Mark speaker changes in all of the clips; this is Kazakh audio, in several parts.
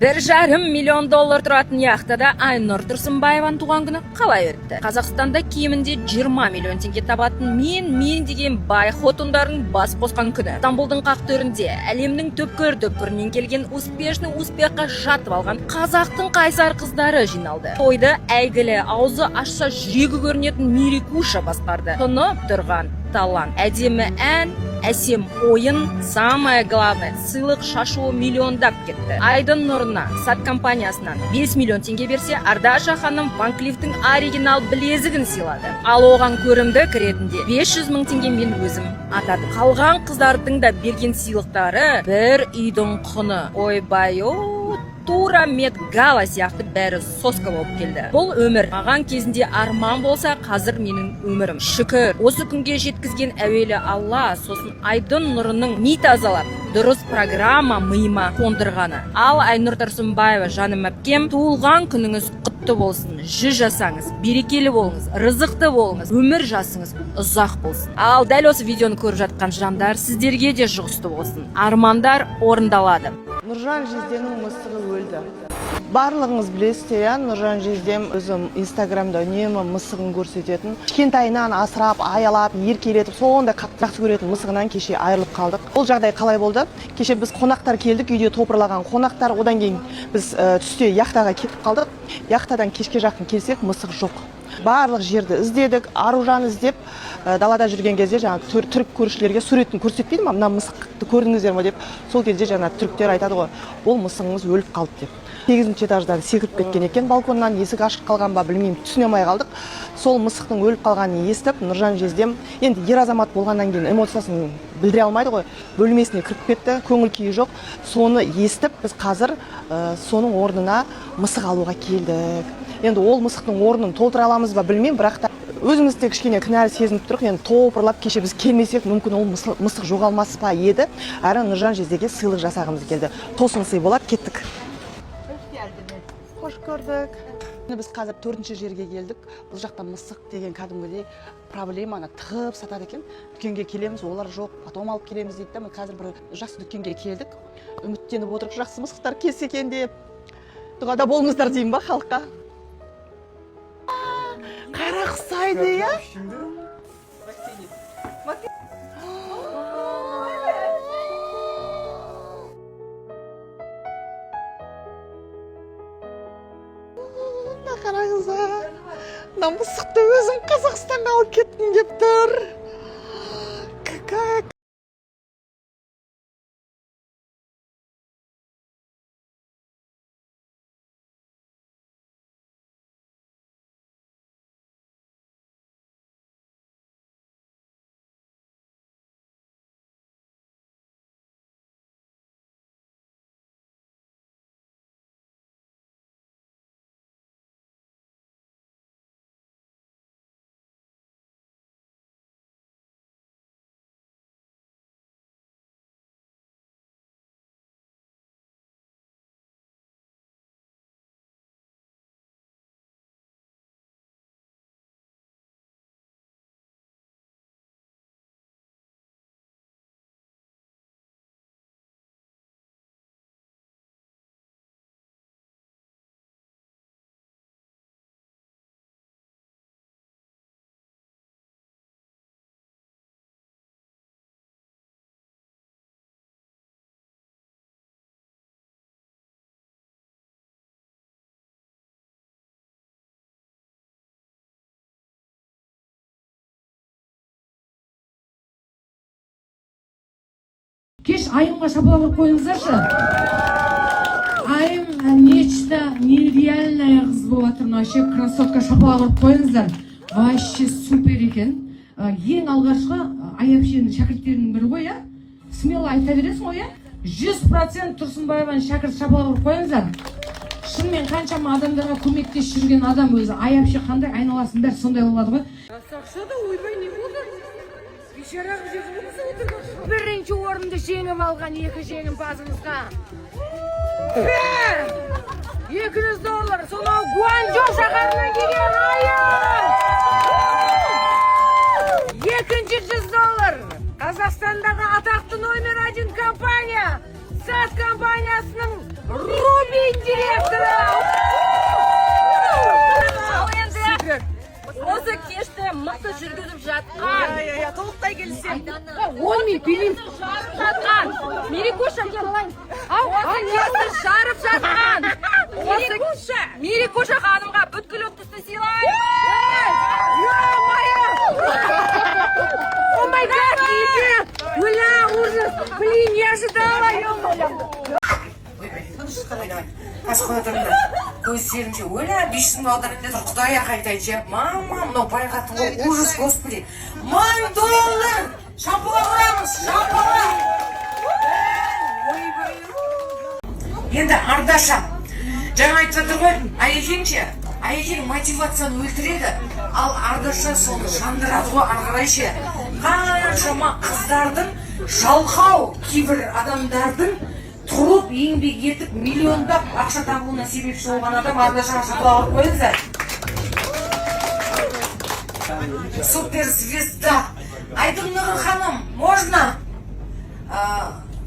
Speaker 1: $1,5 миллион тұратын яхтада Айнұр Тұрсынбаеваның туған күні қалай өтті? Қазақстанда кемінде 20 миллион теңге табатын мен деген бай хотындардың бас қосқан күні. Стамбулдың қақ төрінде әлемнің түпкір-түпкірінен келген успеққа жатып алған қазақтың қайсар қыздары жиналды. Тойды әйгілі аузы ашса жүрегі көрінетін Мирикуша басқарды. Тұнып тұрған талант, әдемі ән, әсем ойын, самое главное, сыйлық шашуы миллиондап кетті. Айдын Нұрына сат компаниясынан 5 миллион теңге берсе, Ардаша ханым Ван Клифтің оригинал білезігін сыйлады. Ал оған көрімді кіретінде 500 мың теңге мен өзім атады. Қалған қыздардың да берген сыйлықтары бір үйдің құны. Ойбай, тура Мед Гала сияқты бәрі соска болып келді. Бұл өмір маған кезінде арман болса, қазір менің өмірім. Шүкір, осы күнге жеткізген әуелі Алла, сосын Айдын Нұрының ми тазалап, дұрыс программа миыма қондырғаны. Ал Айнұр Тұрсынбаева, жаным әпкем, туылған күніңіз құтты болсын. 100 жасаңыз, берекелі болыңыз, рызықты болыңыз, өмір жасыңыз ұзақ болсын. Ал дәл осы видеоны көріп жатқан жандар, сіздерге де жұғысты болсын. Армандар орындалады.
Speaker 2: Нұржан Жезденің мысығы өлді. Барлығыңыз білесіздер, Нұржан Жездем өзім Инстаграмда үнемі мысығын көрсететін. Кішкентайынан асырап, аялап, еркелетіп, сонда жақсы көретін мысығынан кеше айырылып қалдық. Ол жағдай қалай болды? Кеше біз қонақтар келдік, үйде топырлаған қонақтар, одан кейін біз түсте яхтаға кетіп қалдық. Яхтадан кешке жақын келсек, мысық жоқ. Барлық жерді іздедік, Аружан іздеп, далада жүрген кезде жаңа түрік көршілерге суретін көрсетпейді ма, мына мысықты көрдіңіздер ме деп, сол кезде жаңа түріктер айтады ғой, ол мысығыңыз өліп қалды деп. 8-ші этаждан секіріп кеткен екен, балконнан есік ашық қалған ба білмеймін, түсіне алмай қалдық. Сол мысықтың өліп қалғанын естіп, Нұржан Жездем енді ер азамат болғаннан кейін эмоциясын білдіре алмайды ғой, бөлмесіне кіріп кетті, көңіл күйі жоқ. Соны естіп, біз қазір соның орнына мысық алуға келдік. Енді ол мысықтың орнын толтыра аламыз ба білмеймін, бірақ та өзімізде кішкене кінәлі сезініп тұрық. Енді топырлап кеше біз келмесек, мүмкін ол мысық жоғалмас па еді. Әрі Нұржан Жездеге сыйлық жасағымыз келді. Тосын сый болады, кеттік. Қош көрдік. Біз қазір 4-ші жерге келдік. Бұл жақта мысық деген кәдімгідей проблеманы тығып сатады екен. Дүкенге келеміз, олар жоқ, потом алып келеміз дейді. Біз қазір бір жақсы дүкенге келдік. Үміттеніп отырып, жақсы мысықтар келсе екен деп. Дұғада болыңыздар деймін ба халыққа? Қара құсайды, я? Қараңыза, мысықты өзім Қазақстанға алып кеттім деп тұр. Какая...
Speaker 3: Кеш айымға шапалақ ұрып қойыңыздаршы. Айым нечто нереальная қыз болып жатыр, вообще красотка, шапалақ ұрып қойыңыздар. Вообще супер екен. Ең алғашқы Аяпшенің шәкірттерінің бірі ғой, я? Смело айта бересің ғой, я? 100% Тұрсынбаеваның шәкірт, шапалақ ұрып қойыңыздар. Шынымен қаншама адамдарға көмектесіп жүрген адам өзі. Аяпше қандай айналасын бәрі сондай болады ғой.
Speaker 4: Сақша да ойбай не болды? Бейшарақ жеріміз отырған. Бірінші орынды жеңіп алған екі жеңімпазымызға $200, сонау Гуанчжоу шаһарынан келген айым. Екінші $100. Қазақстандағы атақты номер 1 компания, САТ компаниясының Рубин директоры!
Speaker 1: Ал енді осы кешті мықты жүргізіп жатқан
Speaker 2: толықтай келісемін.
Speaker 4: 10 мин билеймін.
Speaker 1: жарып жатқан Мерекуша осы кешті жарып жатқан Мерекуша ханымға бүткіл ұтысты сыйлаймыз.
Speaker 4: О май гад, Бля, ужас! Блин, не ожидала, ё-моё!
Speaker 5: Қасқалатырында көздерінше өлә 500 балдарында құдай қайтайыншы. Мама, мынау байғаттың ужас, господи. $1000! Шапалағымыз, шапала! Енді Ардаша, жаңа айтып жатыр ғой, Айекеңше, Айекең мотивацияны өлтіреді, ал Ардаша соны жандырады ғой арғарайшы. Қаншама қыздардың, жалқау кейбір адамдардың тұрып еңбек етіп миллиондап ақша табуына себепші болған адам Ардашаға шапалақ қойыңыздар. Суперзвезда. Айдыннығы ханым, можно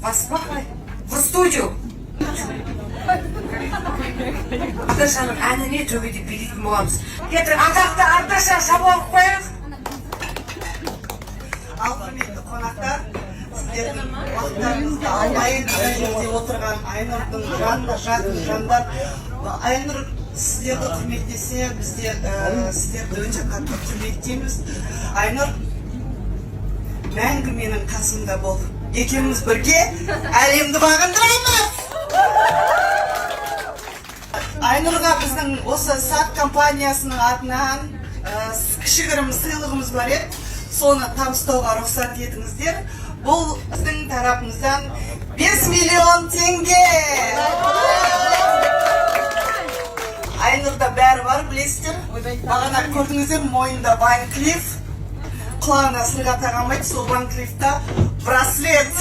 Speaker 5: вас в студию? Ардашаның әніне төбеде билейтін боламыз. Ертең атақты Ардаша шапалақ қойыңыз.
Speaker 6: Ал құрметті қонақтар, сіздердің уақыттарыңызды алайын жерде отырған Айнұрдың жанында жақын жандар. Айнұр сіздерді құрметтесе, біздер сіздерді өте қатты құрметтейміз. Айнұр, мәңгі менің қасымда бол. Екеуміз бірге әлемді бағындырамыз. Айнұрға біздің осы сат компаниясының атынан кішігірім сыйлығымыз бар еді. Соны табыстауға рұқсат етіңіздер. Бұл біздің тарапымыздан 5 миллион теңге. Айнұрда бәрі бар, білесіздер. Бағана көрдіңіздер, мойнында Ван Клиф. Құлағына сырға тағамайды, сол Ван Клифта браслет.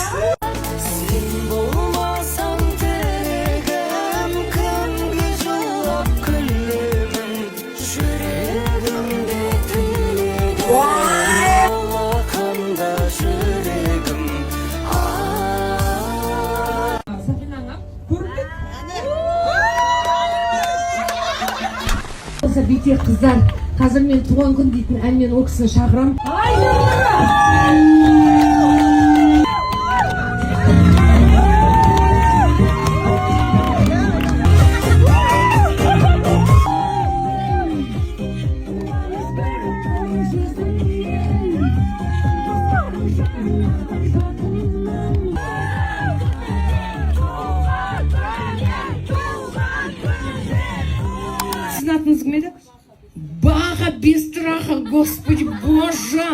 Speaker 3: Бетер қыздар, қазір мен туған күн дейтін әнмен ол кісіні шақырам. Sizin adınız kimdi? Бага без страха, Господи Боже!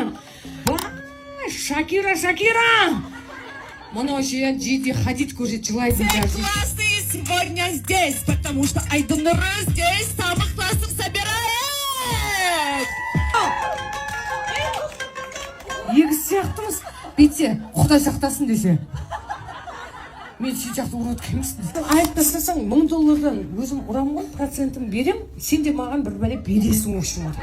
Speaker 3: Шакира! Мана вообще дети ходить курить желает.
Speaker 7: Классные сегодня здесь, потому что Айдыннуры здесь самых классных собирает!
Speaker 3: Егіз сияқтымыз. Бетте, Құдай сақтасын десе. Мен сияқты ұротқа емеспін. Айтып тастасаң $1000-дан өзім ұрам ғой, процентін берем, сен де маған бір бәле бересің үшін.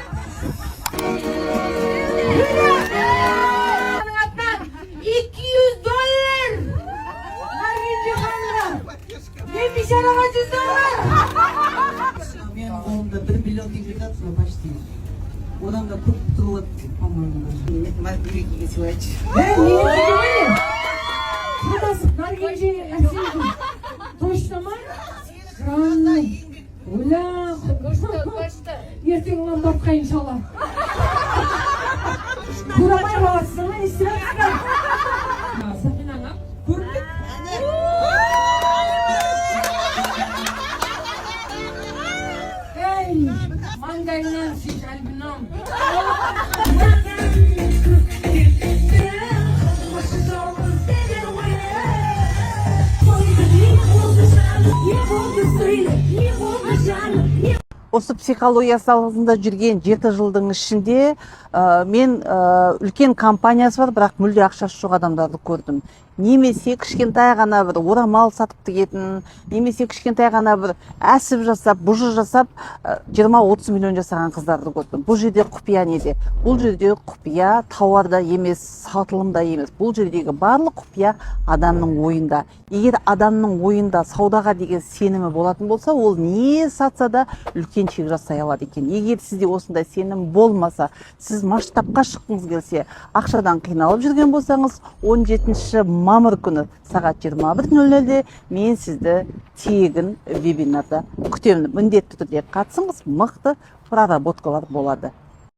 Speaker 3: $200! Наргенде қанға! Мен бейшараға $100!
Speaker 6: Мен қолымда 1 миллион теңге жатыр, почти. Одан да көп тұрылады, по-моему. Маркевекеге сыйлайыншы.
Speaker 3: Наргенде әсемді. Точно ма? Жаным. Ойлам. Ертең ұлан бапқа иншалла. Көрамай қаласың, не істейсің? Сақинаңа, көрдік? Эй, маңдайынан сүйш альбинам.
Speaker 8: осы психология саласында жүрген 7 жылдың ішінде мен үлкен компаниясы бар, бірақ мүлде ақшасы жоқ адамдарды көрдім. Немесе кішкентай ғана бір орамал сатып тігетін, немесе кішкентай ғана бір әсіп жасап, бұжы жасап 20-30 миллион жасаған қыздарды көрдім. Бұл жерде құпия неде? Бұл жерде құпия тауарда емес, сатылымда емес. Бұл жердегі барлық құпия адамның ойында. Егер адамның ойында саудаға деген сенімі болатын болса, ол не сатса да үлкен чек жасай алады екен. Егер сізде осындай сенім болмаса, сіз масштабқа шыққыңыз келсе, ақшадан қиналып жүрген болсаңыз, 17 мамыр күні сағат 21:00-де мен сізді тегін вебинарда күтемін. Міндетті түрде қатысыңыз, мықты проработкалар болады.